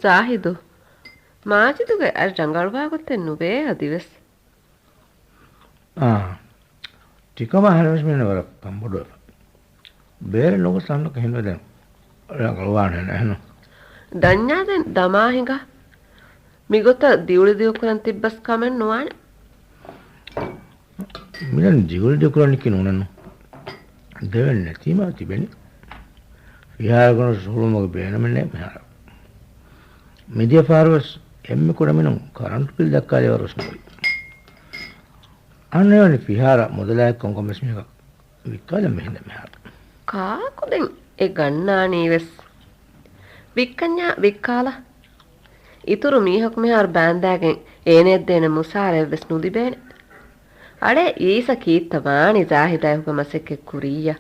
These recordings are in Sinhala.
ಜಾಹಿದು ಮಾಜಿದುಗೆ ಅರ್ ಜಂಗಳವಾಗುತ್ತೆ ನುಬೇ ಹದಿವೆಸ್ ටිකම හරස් මෙන්න වර කම්බුඩ බේර ලොක සන්නක හින්වද ගලවානේ නෑන දඤ්ඤාදෙන් දමාහිඟ මිගොත දියුලි දියුකරන් තිබ්බස් කමෙන් නොවානේ මිලන් දියුලි දියුකරන් කිනුනන දෙවෙන්නේ නැතිම තිබෙන්නේ විහාරකන සුළුමක බේනමනේ මෙහාර මිදිය පාරවස් එම්මෙ කොඩමිනු කරන්ට් බිල් දක්කාලේ වරස් නෙවෙයි අනේවනි විහාර මොදලායක් කොංකොමස් මේක වික්කාල මෙහෙඳ මෙහාර කාකුදෙන් ඒ ගන්නානීවෙස් වික්කඤ්ඤා වික්කාලා ඉතුරු මීහක් මෙහාර බෑන්දාගෙන් ඒනෙත් දෙන මුසාරෙව්ස් නුදිබේන අඩේ ඊස කීත්ත වානි ජාහිදයුක මසෙක්කෙ කුරියා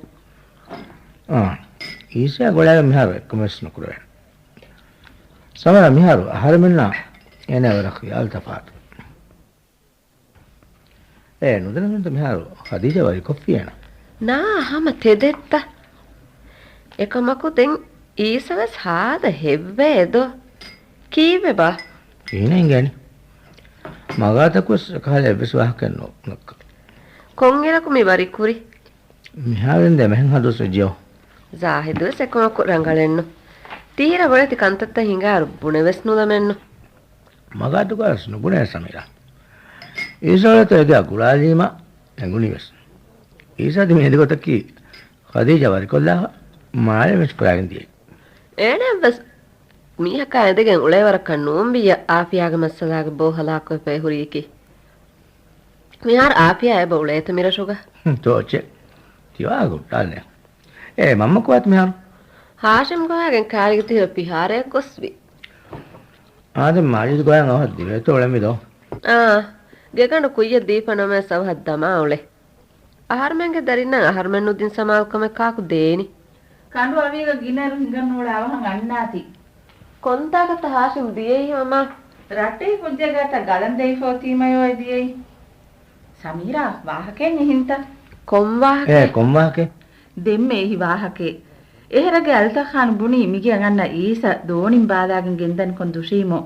ඊසා ගොඩාක් මෙහාර එක්කමස් නකුරේ සමහර මෙහාර ආහාර මෙන්නා එනවරක් යාල් තපාත් නුදනන්ත මෙහාර හදීජා වරි කොෆියන නා හම තෙදෙත්ත එකමකු දෙන් ඊසවස් හාද හෙව්වේදෝ කීවේ බා කීනෙන් ගෑනි මගාතකුස් කාලේ විශ්වාස කරනෝ නක්ක කොංගෙලකු මි වරි කුරි මෙහාරෙන් දෙමෙන් හදොස් ජෝ ಜಾಹಿದು ಸೆಕೊಮಕು ರಂಗಳೆನ್ನು ತೀರ ಒಳತಿ ಕಂತತ್ತ ಹಿಂಗಾರು ಬುಣೆವೆಸ್ ನುದಮೆನ್ನು ಮಗಾತುಕಾಸ್ ನುಬುಣೆ ಸಮೀರ ಈಸಳತ ಎಗ ಗುಳಾಲೀಮ ಎಂಗುನಿವೆಸ್ ಈಸಾದಿ ಮೇದಿಗೊತಕ್ಕಿ ಖದೀಜಾ ವರಿಕೊಲ್ಲಾ ಮಾಳೆ ಮೆಸ್ ಪರಾಗಿಂದಿ ಏನೆವೆಸ್ ಮೀಹಕ ಎದೆಗೆನ್ ಉಳೆವರಕ ನೂಂಬಿಯ ಆಫಿಯಾಗ ಮಸ್ಸಲಾಗ ಬೋಹಲಾಕ ಪೆ ಹುರಿಕಿ මිහාර ආපියා එබ උලේත මිරෂුග තෝචෙ තිවාගු ඩාල්නේ මම්මකුවත් මෙහාර හාෂම් ගෝයාගෙන් කාරිගතිව පිහාරයක් ගොස්වි ආද මාජිද් ගෝයන් අවහත් දිවෙත ඔලෙමිදෝ ගෙගඬ කුಯ್ಯ දීපනම සවහත් දමා උලේ ආහාරමෙන්ගේ දරින්න ආහාරමෙන්නුදින් සමාල්කම කාකු දේනි කඬු අවියක ගිනරු හිඟන් වල අවහන් අන්නාති කොන්තාගත හාෂම් දියේයි මම රටේ කුජ්ජගත ගලන් දෙයිෆෝ තීමයෝ දියේයි සමීරා වාහකෙන් හින්ත කොම්වාහකේ දෙම්මේහි වාහකේ එහෙරගේ අල්තඛාන් බුනි මිගිය ගන්න ඊස දෝනින් බාදාගෙන් ගෙන්දන් කොන් දුෂීමෝ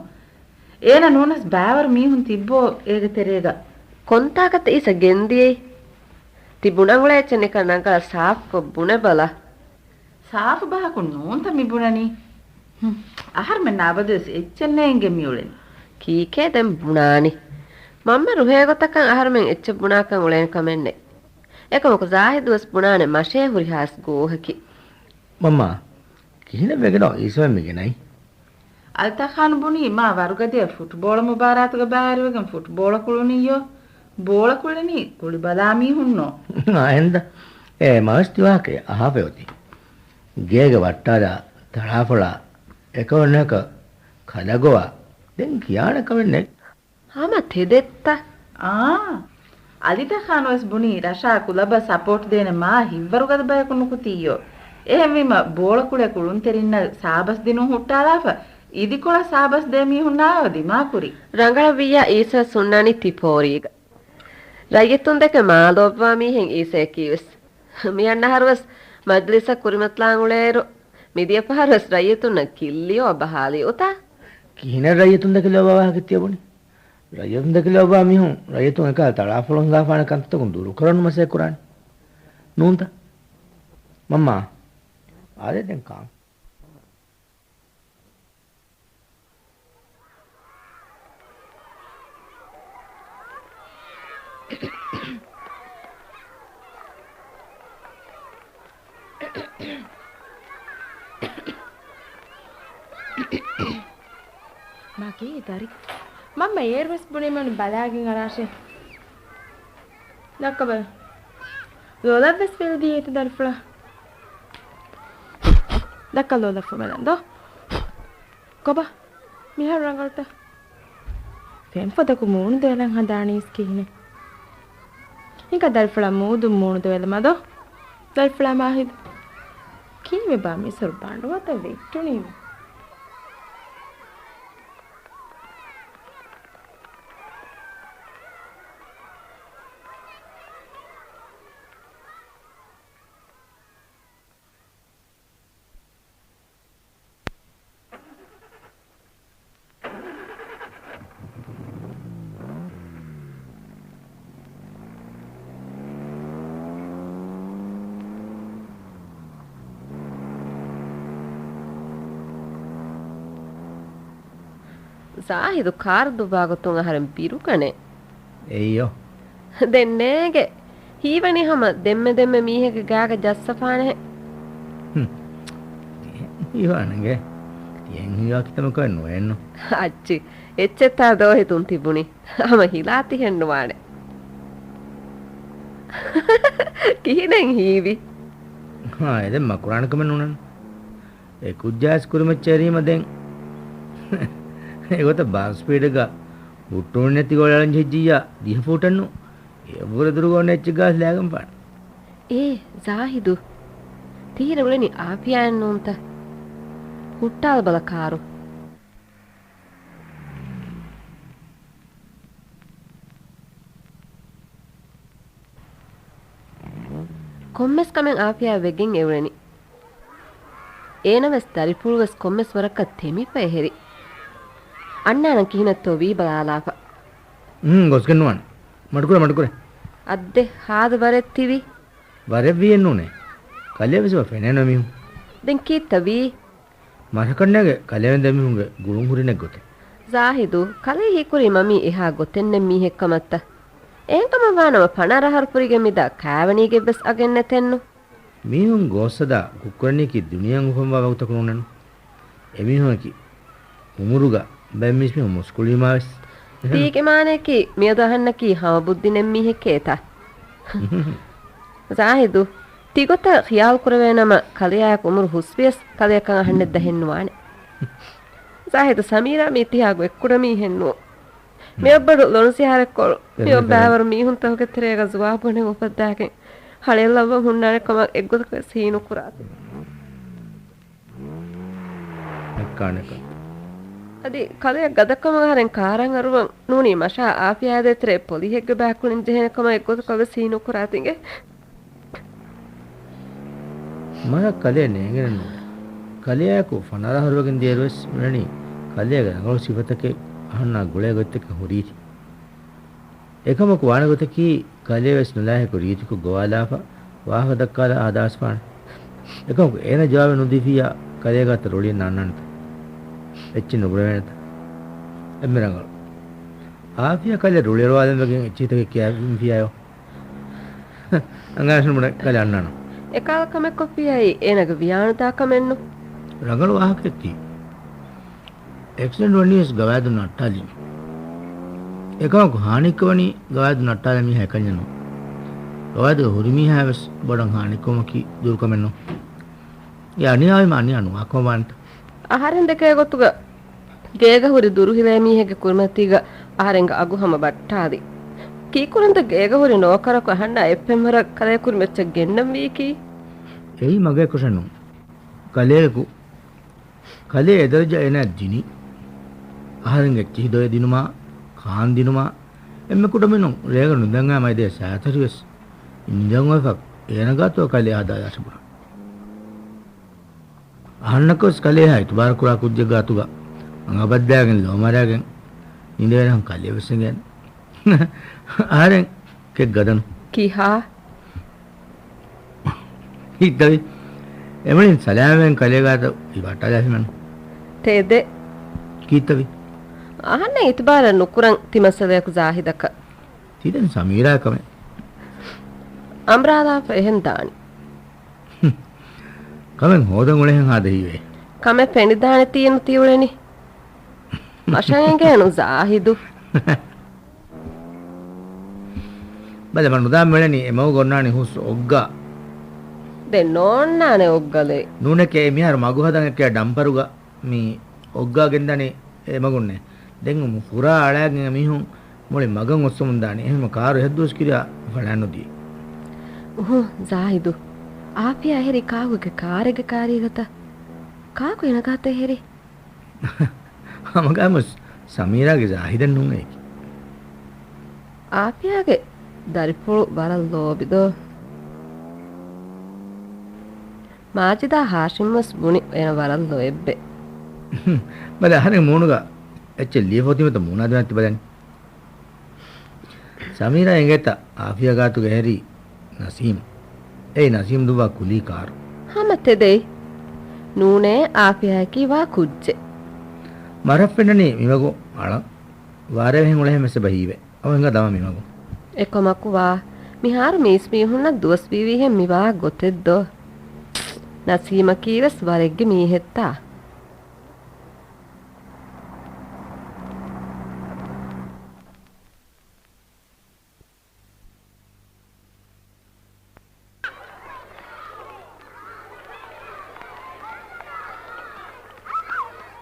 ඒන නෝනස් බෑවර මීහුන් තිබ්බෝ ඒග තෙරේග කොන්තාගත ඊස ගෙන්දියේ තිබුණංගුලේ චෙනික නංගල සාෆ් කො බුනේ බල සාෆ් බහකු නෝන්ත මිබුණනි ආහාර මෙන්න අවදස් එච්චන්නේන්ගේ මියුලෙන් කීකේ දෙම් බුණානි මම්ම රුහේ ගොතකන් ආහාරමෙන් එච්ච බුණාකන් උලෙන් කමෙන්නේ එකමක ಜಾහිදුස් බුණානේ මෂේ හුරිහාස් ගෝහකි මම්මා කිහින වෙගනෝ ඊසෙන් මෙගෙනයි අල්තඛාන් බුනි මා වරුගදේ ෆුට්බෝල මුබාරාතුග බෑරුවගෙන් ෆුට්බෝල කුළුනියෝ බෝල කුළුනි කුලි බදාමි හුන්නෝ ආයෙන්ද මස්ති වාකේ අහපෙවති ගේග වට්ටාලා තරාපලා එකවන්නක කලගොවා දැන් කියාන කවෙන්නේ හම තෙදෙත්ත අලිතඛාන් වස් බුනි රෂා කුලබ සපෝට් දෙන මා හිවරුගද බයකුණු කුතියෝ එහෙමම බෝල කුලේ කුළුන් තෙරින්න සාබස් දිනු හුට්ටාලාප ඉදිකොල සාබස් දෙමි හුන්නාව දිමාකුරි ರಂಗಳ ವಿಯ ಈಸ ಸುಣ್ಣಾನಿ ತಿಪೋರಿಗ ರೈಯತುನ್ ದೆಕ ಮಾದೋಬ್ವಾ ಮೀಹೆನ್ ಈಸೆ ಕೀವಸ್ ಮಿಯನ್ನ ಹರ್ವಸ್ ಮಜ್ಲಿಸ ಕುರಿಮತ್ಲಾಂಗುಳೇರು මිදිය පහරස් රයිතුන කිල්ලියෝ බහාලි උතා කිහින රයිතුන් දකලෝ බවා ගතියබුනි රයිතුන් දකලෝ බා මිහුන් රයිතුන් එක තලාෆලොන් දාපාන කන්තකුන් දුරු කරන්න මසේ කුරානි නූන්ත මම්මා ආදේ දැන් කාම් Maki dari. Mamma erwas bune man balagin arashe. Nakabal. Lola bes fel diet darfla. Dakka lola fumelando. Koba. Mihar rangalta. Fem foda ku moon delan hadani skine. Inka darfla moodu moon dela mado. Darfla mahid. Kive ba mi sor bandu wata vettuni. ಸಾಹಿದು ಕಾರ್ ದುಬಾಗುತ್ತುಂಗ ಹರಂ ಬಿರುಕಣೆ එයියෝ ದೆನ್ನೇಗೆ ಹೀವಣಿ ಹಮ ದೆಮ್ಮೆ ಮೀಹೆಗೆ ಗಾಗ ಜස්සಫಾನೆ ඉවානගේ තියෙන් හිවාකිතම කරන්න එන්න ಅಜ್ಜಿ ಎಚ್ಚೆತ್ತಾ ದೋಹಿತುನ್ ತಿಬುಣಿ ಹಮ ಹಿಲಾತಿ ಹೆಣ್ಣುವಾಣೆ ಕಿಹಿನೆಂ ಹೀವಿ එද මකුරාණකම නුනන් ඒ කුද්ජාස් කුරුමච්චරීම දෙන් ඒගොත බාස්පීඩක උට්ටුන් නැති ගොලන් ජෙජ්ජියා දිහ ෆෝටන්නු ඒ බුර දුරුගොන්න එච්ච ගාස් ලෑගම් පාන ಏ ಜಾಹಿದು ತೀರ ಉಳನಿ ಆಪಿಯಾಯನ್ನು ಅಂತ ಹುಟ್ಟಾದ ಬಲ ಕಾರು ಕೊಮ್ಮೆಸ್ ಕಮೆಂ ಆಪಿಯಾ ವೆಗ್ಗಿಂಗ್ ಎವಳನಿ ಏನವೆಸ್ ದರಿಪುಳುವೆಸ್ ಕೊಮ್ಮೆಸ್ ವರಕ್ಕ ತೆಮಿಪ ಎಹೆರಿ ಅಣ್ಣಾನ ಕಿಹಿನತ್ತೋ ವೀ ಬಲಾಲಾಪ ಗೊಸ್ಕನ್ನುವಾನ್ ಮಡ್ಕುರೆ ಅದ್ದೆ ಹಾದು ಬರೆತ್ತಿವಿ ಬರೆವ್ವಿ ಎನ್ನುನೆ ಕಲಿಯವಿಸುವ ಫೆನೇನ ಮಿಹು ದೆನ್ ಕೀತ್ತವಿ ಮರಕಣ್ಣಗೆ ಕಲಿಯವೆನ್ ದೆಮಿಹುಂಗೆ ಗುಳುಂ ಹುರಿನೆಗ್ ಗೊತ್ತೆ ಜಾಹಿದು ಕಲೆ ಹೀಕುರಿ ಮಮ್ಮಿ ಎಹಾ ಗೊತ್ತೆನ್ನೆ ಮೀಹೆಕ್ಕಮತ್ತ ಏಂಕಮ ವಾನವ ಪಣರಹರ್ಪುರಿಗೆ ಮಿದ ಕಾವಣಿಗೆ ಬೆಸ್ ಅಗೆನ್ನೆತೆನ್ನು මීහුන් ගෝස්සද කුක්කරණිකි දුනියන් උපම්වා වුතකුණනන් එමිහුනකි උමුරුග බැම්මිස්මි මුස්කුලිමාස් තීකේ මානේකි මියදහන්නකි හව බුද්ධිනෙම් මිහෙකේත ಜಾಹಿದು තිගොත ඛියාල් කරවේනම කලියායක් උමුරු හුස්වියස් කලියකන් අහන්නේ දහෙන්නවානේ ಜಾಹಿದು ಸಮೀರಾ මිතියාගු එක්කුඩ මීහෙන්නෝ මෙබ්බඩු ලොන්සිහාරෙක්කොල් මෙබ්බෑවර මීහුන් තහුගේ තරේග ජවාබුනේ උපද්දාකෙන් ಹಳೆಲ್ಲವ ಹುಣ್ಣಾನೆ ಕಮ ಎಗ್ಗುದಕ ಸೀನು ಕುರಾತಿ ಎಕ್ಕಾಣಕ ಅದಿ ಕಲೆ ಗದಕಮ ಹರೆನ್ ಕಾರಂ ಅರುವ ನೂನಿ ಮಶಾ ಆಫಿಯಾದೆ ತ್ರೆ ಪೊಲಿ ಹೆಗ್ಗೆ ಬ್ಯಾಕುಳಿನ್ ಜೆಹನೆ ಕಮ ಎಗ್ಗುದಕ ಸೀನು ಕುರಾತಿಗೆ ಮರ ಕಲೆ ನೇಗೆನನು ಕಲೆಯಕು ಫನರ ಹರುವಗಿನ್ ದೇರವಸ್ ಮಣಿ ಕಲೆಗ ನಗಲು ಸಿವತಕೆ ಅಹನ್ನ ಗುಳೆ ಗೊತ್ತಕ ಹುರೀತಿ එකමක වානගතකී කලේවස් නලාහෙකු රීතිකු ගෝවාලාප වාහක දක්කාල ආදාස් පාන එකමක එන ජවාබ නුදිෆියා කලේගත රොලිය නන්නන්ත එච්චි නුබරවෙනත එම්මරංගල ආෆියා කලේ රොලිය රවාදෙන්වගෙන් එච්චිතක කියාවින් ෆියායෝ ಅಂಗಾಶನ ಮುಡ ಕಲೆ ಅಣ್ಣನ ಎಕಾಲ ಕಮೆ ಕೊಪ್ಪಿಯೈ ಏನಗ ವಿಯಾಣತಾ ಕಮೆನ್ನು ರಗಳು ವಾಹಕತ್ತಿ ಎಕ್ಸಲೆಂಟ್ ವನ್ನಿಸ್ ಗವಾದು ನಟ್ಟಾಲಿ එකමක හානිකවනි ගවාද නට්ටාල මි හැකඤ්ඤනෝ ගවාද හුරිමි හැවස් බඩන් හානිකවමකි දුර්කමෙන්නෝ යණියාවි මානි අනු අකවන්ත ආහාරෙන් දෙකේ ගොතුග ගේග හුරි දුරුහිලේ මීහෙගේ කුර්මතිග ආහාරෙන් අගු හැම බට්ටාදි කීකුරන්ත ගේග හුරි නෝකරක අහන්න එප්පෙමර කලේ කුර්මෙච්ච ගෙන්නම් වීකි එයි මගේ කුසනු කලේකු කලේ එදර්ජ එන දිනි ආහාරෙන් එච්චි හිදොය දිනුමා කාන් දිනුමා එම්මෙ කුඩමිනු රේග නුදංගා මයිදේ සාතරිවස් ඉන්දන් වෆක් එනගතෝ කලේ ආදායසබුර අහන්නකොස් කලේ හයි තුබාර කුරා කුජ්ජ ගාතුගා අංගබද්දාගෙන් ලෝමරාගෙන් ඉන්දේනම් කලේ වසගෙන් ආරෙන් කෙක් ගදන කිහා හිටවි එමණින් සලාමෙන් කලේ ගාත ඉවටා දැහිමන තේදේ කීතවි ahana itibara nukuran timasaleku zahidaka තිදෙන් සමීරා කම amrada fehen dani කමෙන් හොදන් උලෙන් හදහිවේ kame penidane tiyenu tiuleni mashangenu zahidu බල මන් උදා මෙලනි එමව ගොන්නානි හුස් ඔග්ගා de nonnane oggale නූනකේ මිහර මගු හදන් එක්ක ඩම්පරුගා මේ ඔග්ගා ගෙන්දනේ එමගුන්නේ දෙංගු පුරා අලයන් මිහුන් මොලේ මගන් ඔස්සමුන් දානේ එහෙම කාරු හැද්දුස් කිරියා ෆලන්නෝදී zahidu ආපියා හරි කාගුගේ කාරෙක කාරීගත කාකු එනගත හරි අමගමස් සමීරාගේ zahidan නුනේ ආපියාගේ දරිපුළු බලල්ලෝබිදෝ මාජිදා හාෂිම්මස් බුනි එන වරල්ලෝ එබ්බේ බල හරි මූණුගා එච්ච ලියපොතිමත මූණාද නැති බලන්න සමීරා එංගෙත ආෆියා ගාතුගේ හැරි නසීම් ඒ නසීම් දුවා කුලී කාරු හමතෙදේ නූනේ ආපියා කිවා කුජ්ජේ ಮರಪ್ಪೆಣ್ಣನಿ ಮಿಮಗು ಅಳ ವಾರೆ ಹೆಂಗ್ ಉಳೆ ಮೆಸೆ ಬಹೀವೆ ಅವ ಹಿಂಗ ದವ ಮಿಮಗು ಎಕೊಮಕುವಾ ಮಿಹಾರು ಮೀಸ್ ಮೀಹುನ್ನ ದುವಸ್ ಬೀವಿ ಹೆಂ ಮಿವಾ ಗೊತ್ತೆದ್ದೋ ನಸೀಮ ಕೀವಸ್ ವರೆಗ್ಗೆ ಮೀಹೆತ್ತಾ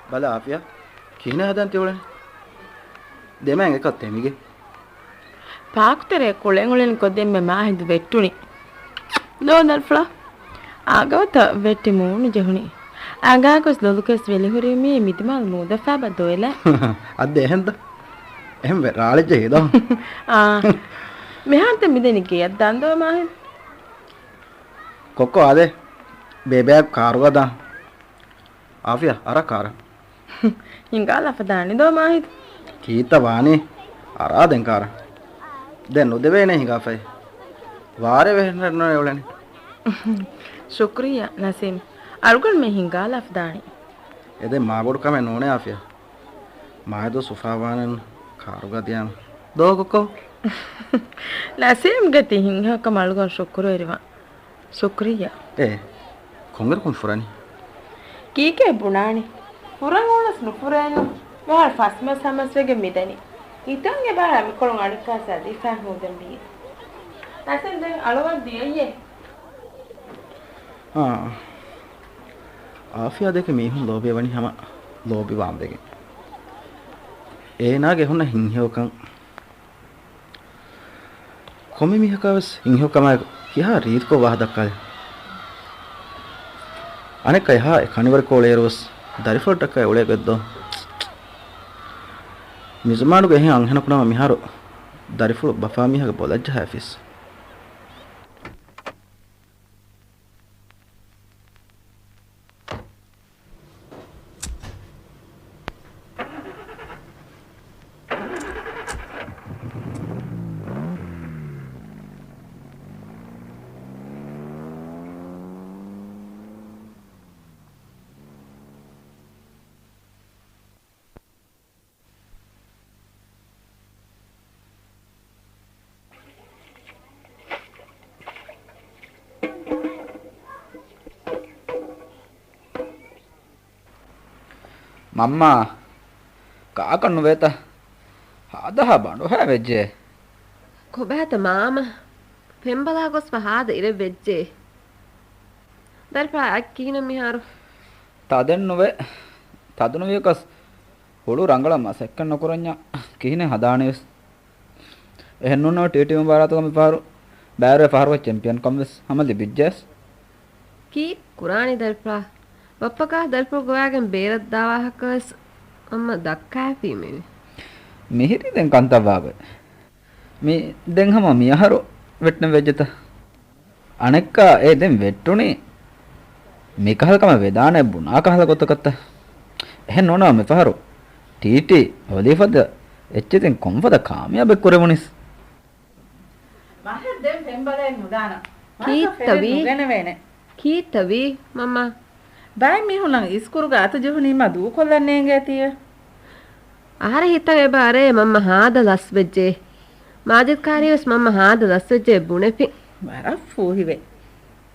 බල ආපියා කීන හදන් තියෝලනේ දෙමෙන් එකත් එමිගේ පාක්තරේ කොලෙන් උලෙන් කොදෙම්මෙ මාහිදු වෙට්ටුනි ලෝනල්ෆ්ලා ආගවත වෙට්ටි මූණු ජහුනි ආගාකොස් ලොලුකස් වෙලිහුරීමි මිදිමල් මූදෆා බදොයල අද එහෙන්ද එහෙම රාලෙජ හේදා මෙහන්ත මිදෙනි කියක් දන්දෝ මාහින් කොක්කෝ ආදේ බේබෑ කාරුවදා ආපියා අර කාර හිංගාලා ෆදානි දෝ මාහින් කීත වානේ අරා දැන් කාර දැන් නොදෙවේනේ හිඟාෆයි වාරේ වෙහෙන්න නෝලනේ ಶುಕ್ರಿಯಾ ನಸೀಮ್ ಅರುಗಲ್ ಮೇ ಹಿಂಗಾಲ ಅಫ್ದಾನಿ ಎದೆ ಮಾಗೋಡ್ ಕಮೆ ನೋನೆ ಆಫಿಯಾ ಮಾಯದೋ ಸುಫಾವಾನನ್ ಕಾರುಗದಿಯಾನ ದೋಗಕೋ ನಸೀಮ್ ಗತಿ ಹಿಂಗ ಕಮಲ್ಗೋ ಶುಕ್ರು ಎರಿವಾ ಶುಕ್ರಿಯಾ ಏ ಕೊಂಗರ್ ಕೊಂಡ್ ಫುರಾನಿ ಕೀಕೆ ಬುಣಾನಿ ಫುರನ್ ಓಳಸ್ ನುಫುರಾನು ಬಾಳ ಫಸ್ಮ ಸಮಸ್ಯೆಗೆ ಮಿದನಿ ಇತಂಗೆ ಬಾಳ ಅಮಿಕೊಳಂ ಅಡಕಾಸ ದಿಫಾ ಹೋದನ್ ಬಿ ನಸೀಮ್ ದೆನ್ ಅಳವನ್ ದಿಯೆ ආෆියා දෙක මීහුන් ලෝභය වනි හැම ලෝභි වාම් දෙකෙන් ඒනාගේ හොන්න හිංහියෝකන් කොමි මිහකවස් හිංහියෝකම කියා රීත් කෝ වහ දක්කල් අනෙක් අයහා කනිවර කෝලේරොස් දරිෆොට් එක ඔලේ ගද්දෝ මිසමානුගේ එහෙන් අංහන කුණම මිහාරෝ දරිෆො බෆා මිහක බොලජ්ජ හැෆිස් මම්මා කාකන්නු වේත හාදහ බඬු හැවෙජ්ජේ කොබෑත මාම පෙම්බලා ගොස් පහාද ඉර වෙජ්ජේ දල්පා අක්කීන මිහාරු තදෙන්නුවේ තදුණු වියකස් හොළු රංගලම සෙක්කන් නොකරඤ්ඤා කිහිනේ හදානෙස් එහෙන්නුනෝ ටීටීම බාරාතකම පාරු බෑරේ පාරුව චැම්පියන් කම්වස් හමලි බිජ්ජස් කී කුරානි දල්පා වප්පකා දල්පු ගෝයාගෙන් බේරත් දාවාහකස් අම්ම දක්කාපීමේ මිහිරි දැන් කන්තවාගේ මේ දැන් හැම මියහරු වෙට්න වෙජ්ජත අනෙක්කා ඒ දැන් වෙට්ටුනේ මේ කහල්කම වේදානේ බුනා කහල කොතකත්ත එහෙන් නොනවා මේ පහරු ටීටි වදීෆද එච්චෙන් කොම්වද කාමියාබ කරමුනිස් මහත් දෙම් පෙම්බලෙන් නුදාන කීතවි මම්මා බයි මිහුණන් ඉස්කුරුග අත ජොහුනීම දූ කොල්ලන්නේ ගෑතිය ආර හිතන් එබාරේ මම්ම හාද ලස් වෙජ්ජේ මාජිත් කාරියස් මම්ම හාද ලස් වෙජ්ජේ බුණෙපි වරෆ්ෆු හිවේ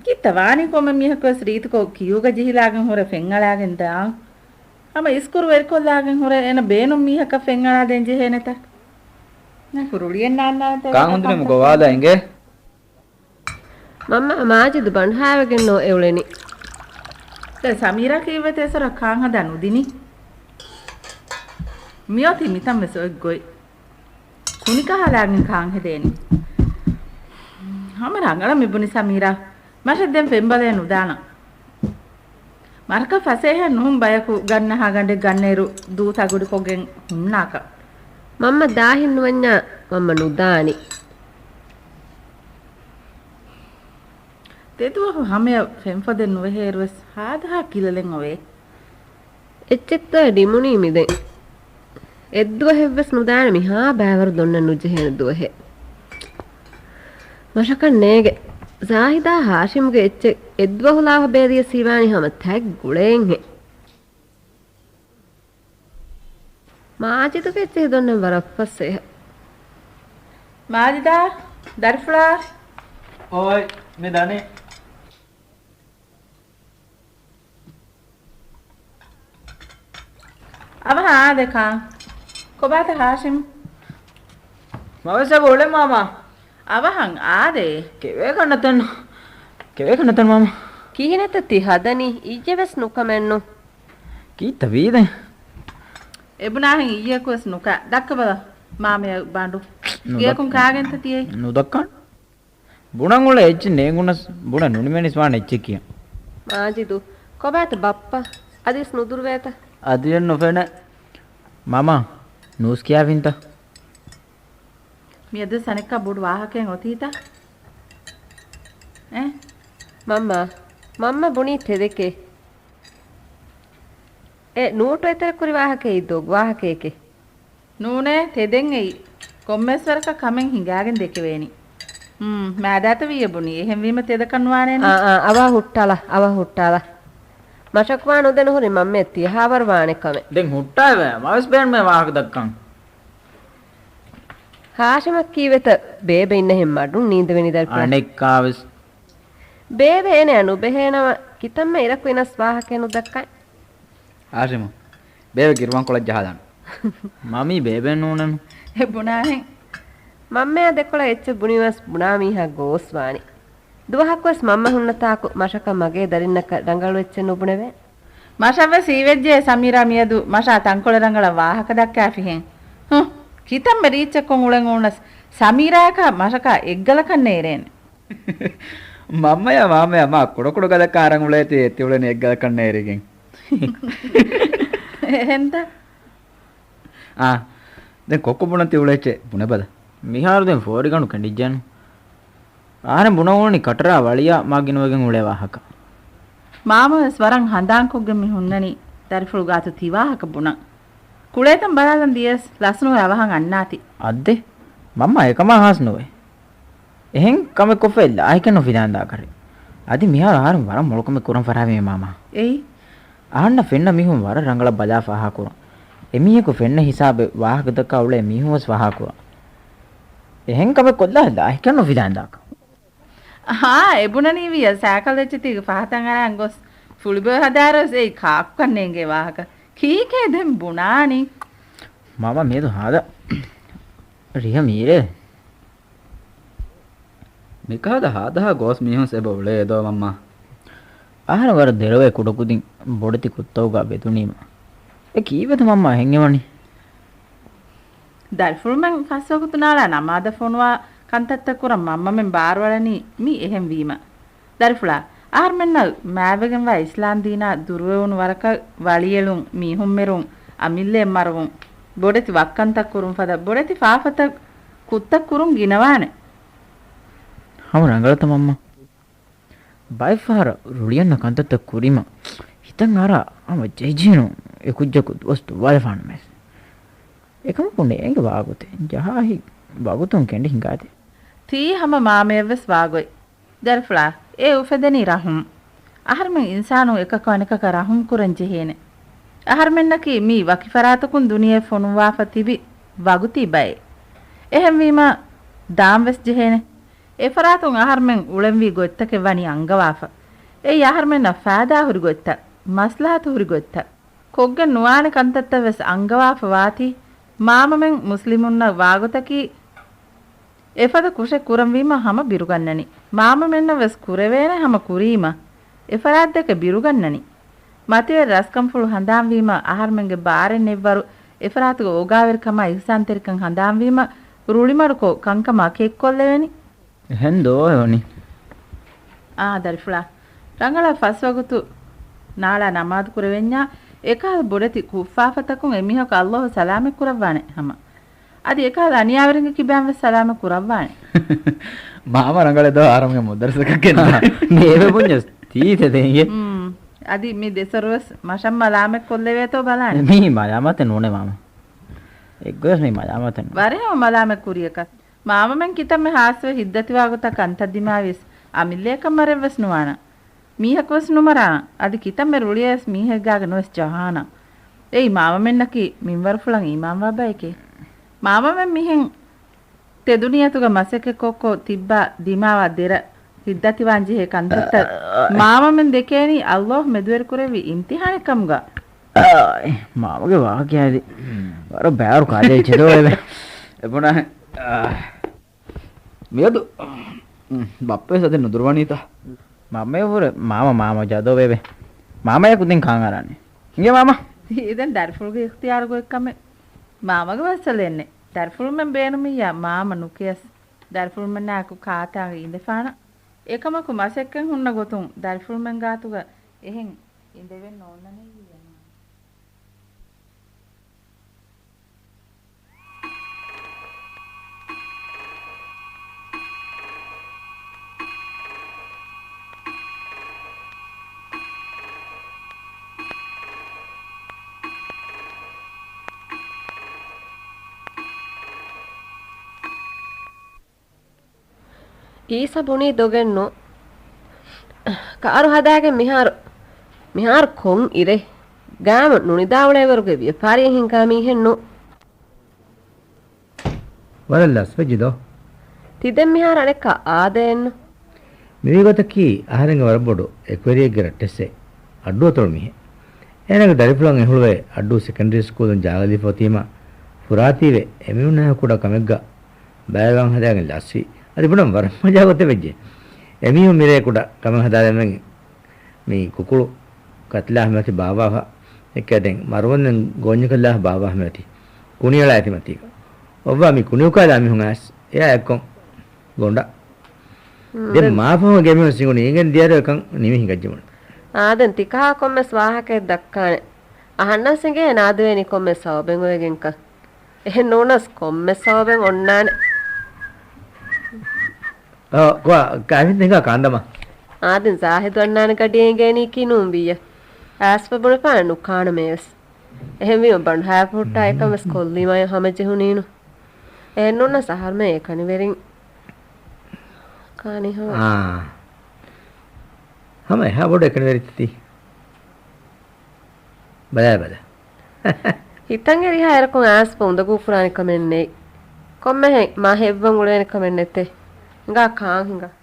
කිතවානි කොම මිහකස් රීතකෝ කියුග ජිහිලාගෙන් හොර ෆෙන්ගලාගෙන් දා අම ඉස්කුරු වෙර්කොල්ලාගෙන් හොර එන බේනුම් මිහක ෆෙන්ගලා දෙන් ජෙහෙනත නා කුරුලියෙන් නාන්නාත කාන් හොඳුනේ මොකවාදා ඉංගේ මම්ම මාජිත් බණ්හාවගෙන් නෝ එවලෙනි සමීරා කීවත එසර කාන් හදනු දිනි මියෝති මිතම් වෙසොක් ගොයි කුනිකහලාගෙන් කාන් හෙදේනි හම රංගල මිබුනි සමීරා මට දැන් පෙම්බලේ නුදාන මර්ක ෆසේහ නුම් බයකු ගන්නහා ගඬ ගන්නේරු දූතගුඩි කොගෙන් හුන්නාක මම්ම දාහින් නුවඤ්ඤා මම්ම නුදානි තෙදුව හැම ෆෙම්ෆද නුවහෙරුස් හාදහා කිලලෙන් ඔවේ එච්චෙත්ත ඩිමුනි මිදෙන් එද්දුව හෙව්වස් නුදාන මිහා බෑවර දොන්න නුජහෙන දුවහෙ මශකන් නේගේ ज़ाहिदा हाशिमगे එච්ච එද්දුව හුලාහ බේරිය සීවානි හැම තැග් ගුලෙන් හේ ಮಾಜಿದುಗೆ ಇದ್ದೊನ್ನೆ ಬರಪ್ಪಸೆ ಮಾಜಿದಾ ದರ್ಫುಳಾ ಓಯ್ ಮೇ ದಾನೆ ಅವ ಆದೆಕಾ ಕೊಬಾತ ಹಾಶಿಮ್ මවස බෝලේ මාමා ಅವಹಂ ಆದೆ කෙවේ කන්නතන් මාමා ಕೀನೆತತಿ ಹದನಿ ಈಜೆವೆಸ್ ನುಕಮೆನ್ನು කීත වීද ಎಬುನಾಹಂ ಇಯ್ಯಕುಸ್ ನುಕ ದಕ್ಕಬದ ಮಾಮೆಯ ಬಾಂಡು ಗಿಯಕುಂ ಕಾಗೆಂತ ತಿಯೈ නුදක්කන් බුණන් වල එච්ච නේගුණ බුණ නුනිමෙනිස් වාන එච්ච කිය ಮಾಜಿದು ಕೊಬಾತ ಬಪ್ಪ ಅದಿಸ್ ನುದುರ್ವೇತ අදියෙන් නොෆෙන මාමා නූස් කියාවින්ත ಮಿಯದ ಸನೆಕ್ಕ ಬುಡ್ ವಾಹಕೆಂ ಒತೀತ ಮಮ್ಮ ಬುಣಿ ತೆದೆಕೆ ನೂಟು ಎತ್ತರ ಕುರಿ ವಾಹಕೆ ಇದ್ದೋಗ್ ವಾಹಕೇಕೆ ನೂನೆ ತೆದೆಂ ಎಯಿ ಕೊಮ್ಮೆಸ್ವರಕ ಕಮೆಂ ಹಿಂಗಾಗೆನ್ ದೆಕೆವೇನಿ මෑදාත විය බුණි එහෙම වීම තෙද කන්වානේ ಅವ ಹುಟ್ಟಾಲ ಮಶಕ್ವಾನ್ ಉದೆನ ಹುರಿ ಮಮ್ಮೆ ತಿಹಾವರ್ ವಾಣೆ ಕಮೆ ದೆನ್ ಹುಟ್ಟಾವೆ ಮವಸ್ ಬೇನ್ ಮೇ ವಾಹಕ ದಕ್ಕನ್ ಹಾಶಮಕ್ ಕೀವೆತ ಬೇಬೆ ಇನ್ನ ಹೆಮ್ಮಡು ನೀಂದವೆನಿ ದರ್ಪ ಅನೆಕ್ಕಾವಸ್ ಬೇಬೆ ಏನೆ ಅನು ಬೆಹೇನವ ಕಿತಮ್ಮ ಇರಕು ಇನಸ್ ವಾಹಕೆನು ದಕ್ಕೈ ආශම බේව කිරුවන් කොළ ජහදන් මමී බේබෙන් නෝනನು ಎ ಬುಣಾಹೆಂ ಮಮ್ಮೆ ಅದೆಕೊಳ ಎಚ್ಚ ಬುಣಿವಸ್ ಬುಣಾಮೀಹ ಗೋಸ್ವಾಣಿ ದುವಹಕ್ವಸ್ ಮಮ್ಮ ಹುಣ್ಣತಾಕು ಮಶಕ ಮಗೆ ದರಿನ್ನಕ ರಂಗಳು ಎಚ್ಚ ನುಬುಣವೆ ಮಶವ ಸೀವೆಜ್ಜೆ ಸಮೀರಾ ಮಿಯದು ಮಶಾ ತಂಕೊಳ ರಂಗಳ ವಾಹಕ ದಕ್ಕಾಫಿಹೆಂ ಕಿತಮ್ಮ ರೀಚಕ್ಕೊಂ ಉಳೆಂ ಉಣಸ್ ಸಮೀರಾಕ ಮಶಕ ಎಗ್ಗಲ ಕನ್ನೇರೇನೆ මම්මය මාමය මා කොඩකොඩ ගල කාරන් උලේති එතිවලන එක්ගල කන්නේරිගෙන් ಎಂತ දැන් කොක්ක බුණ තිවුලෙච්ච බුණ බද මිහාරු දැන් ෆෝරි ගණු කණ්ඩිජ්ජන් ආරෙන් බුණ ඕනි කටරා වලියා මාගින වගෙන් උලේ ವಾಹಕ ಮಾಮ ಸ್ವರಂ ಹಂದಾಂಕೊಗ್ಗೆ ಮಿ ಹುನ್ನನಿ ದರ್ಫುಳು ಗಾತು ತಿವಾಹಕ ಬುಣ ಕುಳೇತಂ ಬಲಾಲಂ ದಿಯಸ್ ಲಸ್ನು ಅವಹಂ ಅನ್ನಾತಿ අද්දේ මම්ම එකම අහස් නොවේ එහෙන් කම කොෆෙල්ල ආයිකනෝ විදාන්දා කරේ අදි මිහාර ආරම් වරම් මොලකම කුරම් ෆරාවේ මාමා එයි ආන්න ෆෙන්න මිහුම් වර රංගල බදා ෆහා කුරම් එමියක ෆෙන්න හිසාබ වාහක දක උලේ මිහුවස් ෆහා කුරම් එහෙන් කම කොල්ලා ආයිකනෝ විදාන්දා ಎಬುಣನಿ ವಿಯ ಸಾಕಲ್ ದೆಚ್ಚತಿ ಫಹತಂ ಅರಂ ಗೊಸ್ ಫುಳಿಬ ಹದಾರಸ್ ಏ ಕಾಕ್ ಕನ್ನೆಂಗೆ ವಾಹಕ ಕೀಕೆ ದೆಂ ಬುಣಾನಿ ಮಾಮ ಮೇದು ಹಾದ ರಿಯ ಮೀರೆ මිකහද හාදා ගෝස් මිහුන් සෙබ උලේ දෝ මම්මා ආහන වර දෙරවේ කුඩකුදින් බොඩති කුත්තෝගා බෙතුනීම ඒ කීවද මම්මා ಹೆಂಗೆවනි ದರ್ಫುಳ್ಮೆಂ ಫಸ್ವಗುತುನಾಳ ನಮಾದ ಫೋನ್ವಾ ಕಂತತ್ತ ಕುರ ಮಮ್ಮಮೆಂ ಬಾರ್ವಳನಿ ಮಿ ಎಹೆಂ ವೀಮ ದರ್ಫುಳಾ ಆರ್ಮೆನ್ನ ಮ್ಯಾವೆಗೆಂ ವ ಇಸ್ಲಾಂ ದೀನಾ ದುರ್ವೆವುನ್ ವರಕ ವಳಿಯಳುಂ ಮೀಹುಂ ಮೆರುಂ ಅಮಿಲ್ಲೆ ಮರುಂ ಬೊಡೆತಿ ವಕ್ಕಂತ ಕುರುಂ ಫದ ಬೊಡೆತಿ ಫಾಫತ ಕುತ್ತ ಕುರುಂ ಗಿನವಾನೆ ಹಮ ರಂಗಳತ ಮಮ್ಮ ಬೈಫಾರ ರುಳಿಯನ್ನ ಕಂತತ್ತ ಕುರಿಮ ಹಿತಂ ಆರ ಅಮ ಜೈಜೀನು ಎಕುಜ್ಜಕು ವಸ್ತು ವೈಫಾನ್ ಮೆಸ್ එකම පුනේ එංග වාගොතේ ජහහි වගුතුන් කෙන්ඩි හිඟාතේ තී හම මාමෙවස් වාගොයි දර්ෆලා ඒ උෆෙදෙනි රහුම් අහර්මෙන් ඉන්සානු එකකවනක රහුම් කුරන් ජෙහෙන අහර්මෙන්නකි මී වකිෆරාතකුන් දුනියේ ෆොනුවා ෆතිබි වගුති බයි එහෙම් වීම දාම්වස් ජෙහෙන ඒ ෆරාතුන් අහර්මෙන් උලෙන් වී ගොත්තක වනි අංගවාෆ ඒ අහර්මෙන් ෆාදා හුරි ගොත්ත මස්ලාහත හුරි ගොත්ත කොග්ග නුවාන කන්තත්තවස් අංගවාෆ වාති ಮಾಮಮೆಂ ಮುಸ್ಲಿಮುನ್ನ ವಾಗುತಕಿ ಎಫದ ಕುಶೆ ಕುರಂವೀಮ ಹಮ ಬಿರುಗನ್ನನಿ ಮಾಮಮೆನ್ನ ವೆಸ್ ಕುರೆವೇನೆ ಹಮ ಕುರೀಮ ಎಫರಾದ್ದಕ ಬಿರುಗನ್ನನಿ ಮತಿವೆ ರಸ್ಕಂಫುಳು ಹಂದಾಂವೀಮ ಆಹಾರ್ಮೆಂಗೆ ಬಾರೆ ನೆವ್ವರು ಎಫರಾತುಗ ಓಗಾವೆರ್ ಕಮ ಇಹ್ಸಾಂತೆರಿಕಂ ಹಂದಾಂವೀಮ ರುಳಿಮಡುಕೋ ಕಂಕಮ ಕೆಕ್ಕೊಲ್ಲೆವೆನಿ ಹೆಂದೋ ಯೋನಿ ದರ್ಫುಳಾ ರಂಗಳ ಫಸ್ವಗುತು ನಾಳ ನಮಾದ್ ಕುರೆವೆನ್ಯಾ ಏಕಾದ ಬೊಡತಿ ಕುಫಾಫತಕುಂ ಎಮಿಹಕ ಅಲ್ಲಾಹ್ ಸಲಾಮೆ ಕುರವ್ವಾನೆ ಹಮ ಅದಿ ಏಕಾದ ಅನಿಯಾವರಿಂಗ ಕಿಬ್ಯಾಂ ಸಲಾಮೆ ಕುರವ್ವಾನೆ ಮಾಮ ರಂಗಳೆದೋ ಆರಂಗೆ ಮುದರ್ಸಕಕ್ಕೆ ನೇವೆ ಪುಣ್ಯಸ್ ತೀತೆ ದೇಂಗೆ ಅದಿ ಮಿ ದೇಸರವಸ್ ಮಶಮ್ಮ ಲಾಮೆ ಕೊಲ್ಲೆವೇತೋ ಬಲಾನೆ ಮಿ ಮಯಾಮತೆ ನೋನೆ ಮಾಮ ಎಗ್ಗೋಸ್ ಮಿ ಮಯಾಮತೆ ವರೆ ಮಲಾಮೆ ಕುರಿಯಕ ಮಾಮ ಮೆನ್ ಕಿತಮ್ಮೆ ಹಾಸ್ವೆ ಹಿದ್ದತಿ ವಾಗುತಕ ಅಂತದ್ದಿಮಾವಿಸ್ ಅಮಿಲ್ಲೇಕ ಮರೆವಸ್ ನುವಾನ ಮೀಹಕ್ವಸ್ ನುಮರ ಅದಿ ಕಿತಮ್ಮೆ ರುಳಿಯಸ್ ಮೀಹೆಗ್ಗಾಗ nose ಜಹಾನ ei mama mennaki minwar fulan imam wabaike mama men mihen te duniyatuga maseke kokko tibba dimawa dera hiddati wanji he kantatta mama men dekeni allah medwer kurevi imtihane kamga මාමගේ වාක්‍යයේදී වර බෑරු කාලේ චෙදෝලේ එපුණා මියදු බප්පේ සද නුදුරවණීතා මම්මේ වර මාම ජදෝ බේබේ මාමයා කුදින් කාන් අරන්නේ ඉංගේ මාමා ඉතින් දර්ෆුල්ගේ ඉක්තියාර ගෝ එක්කම මාමගේ වස්සලෙන්නේ දර්ෆුල් men බේනුමියා මාම නුකියස් දර්ෆුල් men නාකු කාතාගේ ඉඳපාන එකමකු මසෙක්කන් හුන්න ගොතුන් දර්ෆුල් men ගාතුග එහෙන් ඉඳෙවෙන්න ඕනනේ ಈಸ ಬುಣಿ ದೊಗೆನ್ನು ಕಾರು ಹದಾಗೆ ಮಿಹಾರು ಕೊಂ ಇರೆ ಗಾಮ ನುಣಿದಾವಳೆವರೆಗೆ ವ್ಯಾಪಾರಿಯ ಹಿಂಗಾಮಿ ಹೆಣ್ಣು ವರಲ್ಲ ಸ್ವಜಿದೋ ತಿದೆಂ ಮಿಹಾರ ಅನೆಕ್ಕ ಆದೆಯನ್ನು මිවිගතකි ආහාරෙන් වරබොඩු එක්වරියෙක් ගරට්ටෙසේ අඩුව තොල් මිහ එනක දරිපුලන් එහුළුවේ අඩු සෙකන්ඩරි ස්කූලෙන් ජාගලි ෆොතීම ෆුරාතිවේ එමිුණා කුඩ කමෙග්ග බයගන් හදාගෙන ලස්සි අදිපුණම් වර මජාගොත වෙජ්ජේ එමිහු මිරේ කුඩ කම හදාගෙන මේ කුකුළු කත්ලා හැමති බාවාහ එක්කෙන් මරවන්න ගොඤ්ඤ කළා බාවාහ හැමති කුණියලා ඇති මතික ඔබ මේ කුණියු කාලා මිහුන් ඇස් එයා එක්කොන් ගොණ්ඩා දැන් මාපම ගෙමින සිගුණ ඊගෙන් දියර එකන් නිමි හිගජ්ජමුන ආදන් තිකා කොම්මස් වාහකේ දක්කානේ අහන්නසගේ නාදවේනි කොම්මස් සවබෙන් ඔයගෙන්ක එහෙන් නෝනස් කොම්මස් සවබෙන් ඔන්නානේ ගවා කාවින් දෙක කාන්දම ආදන් සාහිද් වන්නාන කඩියෙන් ගේනි කිනුම් බිය ආස්ප බොන පානු කාණ මේස් එහෙන් විම බන් හැපුට්ටා එකමස් කොල්ලිමය හැමජෙහුනීනු එහෙන් නෝන සහර්ම ඒකනි වෙරින් කානි හො हम यहाँ बोर्ड एकने वेरिती बला හිතන්ගේ රිහා එරකොන් ආස් පොඳ කුෆුරානි කමෙන්නේ කොම්මෙ මා හෙව්වන් උලෙන කමෙන්නේතේ nga කාන් හිඟා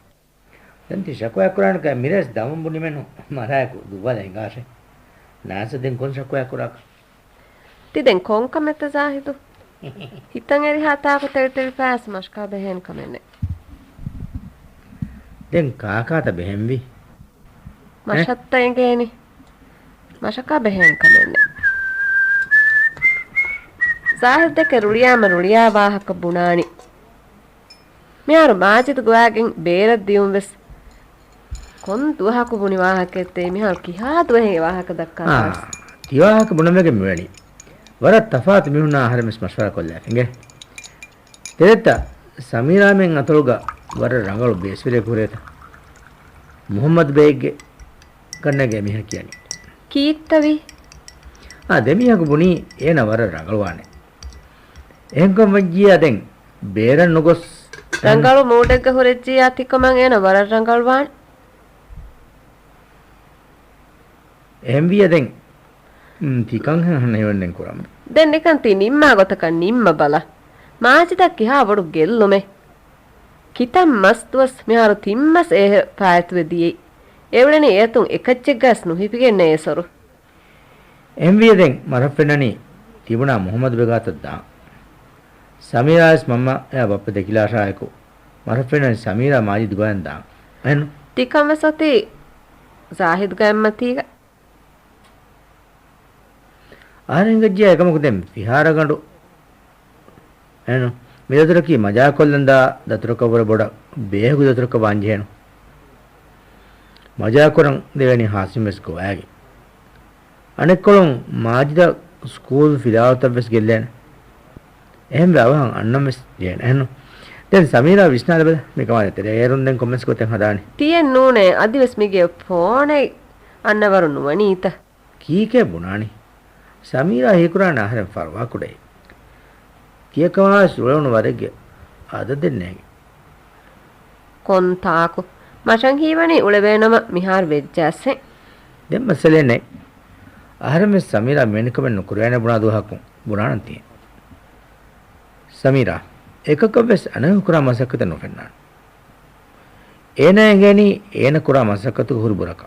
දැන් තිෂකෝ අකුරාන ක මිරස් දමම් බුනි මෙනු මරායකු දුවල හිඟාෂේ නාස දෙන් කොන් ෂකෝ අකුරාක තිදෙන් කොන් කමෙත සාහිදු හිතන්ගේ රිහා තාක තෙල් පාස් මස්කා බෙහෙන් කමෙන්නේ දැන් කාකාට බෙහෙම්වි මෂත්තයෙන්ගේනි මෂකා බෙහෙන් කමෙන්නේ සාහිද් දෙක රුලියා වාහක බුණානි මෙයාර මාජිත ගොයාගෙන් බේරක් දියුම් වෙස් කොන් දුවහකු බුනි වාහකෙත්තේ මෙහාර කිහා දුවහේ වාහක දක්කා තිවාහක බුණමෙගෙ මෙවැනි වර තෆාත් මිහුනා ආහාරෙස් මස්වර කොල්ලාකෙන්ගේ තෙරෙත්ත සමීරාමෙන් අතලුග වර රංගලු බේස්විරේ කුරේත මුහම්මද් බේග්ගේ කන්නගේ මිහ කියන්නේ කීත්තවි දෙමියක බුනි එන වර රංගලවානේ එංගම් වජ්ජියා දැන් බේරන් නොගොස් රංගලු මෝඩෙක්ග හොරෙච්චි ආතිකමන් එන වර රංගල්වාන් එම්විය දැන් තිකන් හන්නෙවන්නෙන් කරම් දැන් නිකන් ති නිම්මා ගොතක නිම්ම බල මාජිතක් කිහා වඩු ගෙල්ලුමේ කිතම් මස්තුවස් මෙහාරු තිම්මස් ඒ පායතුවේදී එවලනේ ඒතුන් එකච්චෙක් ගස් නොහිපිගෙන්නේ ඒසරු එම්විය දැන් මරෆෙන්නනි තිබුණා මොහම්මද් බෙගාතත් දා සමීරාස් මම්ම එයා බප්ප දෙකිලා ශායකෝ මරෆෙන්නනි සමීරා මාජිද් ගයන් දා එන්න තිකම සති සාහිද් ගම්මතික ආරංගජ්ජය එකමක දැන් විහාර ගඬු එන්න මෙදතරකී මජා කොල්ලන්දා දතුරක වර බොඩ බේහුගු දතුරක වංජේනු මජා කරන් දෙවැනි හාසිමස් ගෝයාගේ අනෙක් කොළොන් මාජිද ස්කූල් ෆිලාවතවස් ගෙල්ලෙන එහෙම වවහන් අන්නමස් ජේන එහෙනු දැන් සමීරා විශ්නාල බද මේ කමාද තේ ඒරුන් දැන් කොමස් කොතෙන් හදානේ තියෙන් නෝනේ අදිවස් මිගේ ෆෝනේ අන්නවරු නුවණීත කීකේ බුණානි සමීරා හේකුරාන ආහාරෙන් ෆර්වා කුඩේ කියකවා සුලවන වරගේ ආද දෙන්නේ කොන් තාකු මචං හීවනේ උලවේනම මිහාර වෙජ්ජාස්සේ දැන් මසලේ නැහැ ආහාරමේ සමීරා මෙනිකම නුකුරෑනේ බුණා දුහක්කු බුණාන්තිය සමීරා එකකවස් අනහ කුරා මසකත නොෆෙන්නා ඒනෑගැනි ඒන කුරා මසකතු හුරුබුරක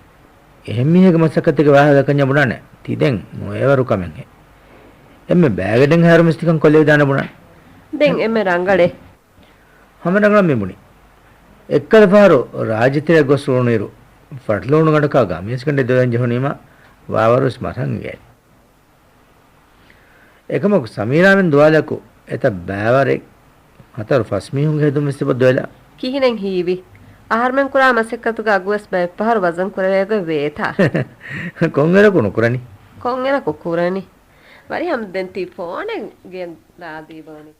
එහෙම මිහක මසකතක වාහදකඤ්ඤ බුණානේ තිදෙන් නොයවරු කමෙන් හේ එම්මේ බෑගඩෙන් හැරමිස්තිකන් කොල්ලේ දාන බුණා දැන් එමෙ රංගලේ හැම රංගලම් මෙමුනි එක්කල පාරෝ රාජිතය ගොස්රුණිරු ෆට්ලෝණු ගඩක ගාමියස්කණ්ඩ දෙවන් ජහනීම වාවරුස් මසංගේ එකම සමීරාවෙන් දුවාලකු එත බෑවරේ හතර ෆස්මිහුන් හෙදුම් මිස්බ දෙලා කිහිනෙන් හීවි ආහාරමෙන් කුරා මසෙක්කතුක අගුවස් බය පහර වසන් කුරවේග වේතා කොංගර කුණු කුරණි කොංගන කුකුරණි වරි හම් දෙන්ති ෆෝනෙන් ගෙන් දාදී බෝනි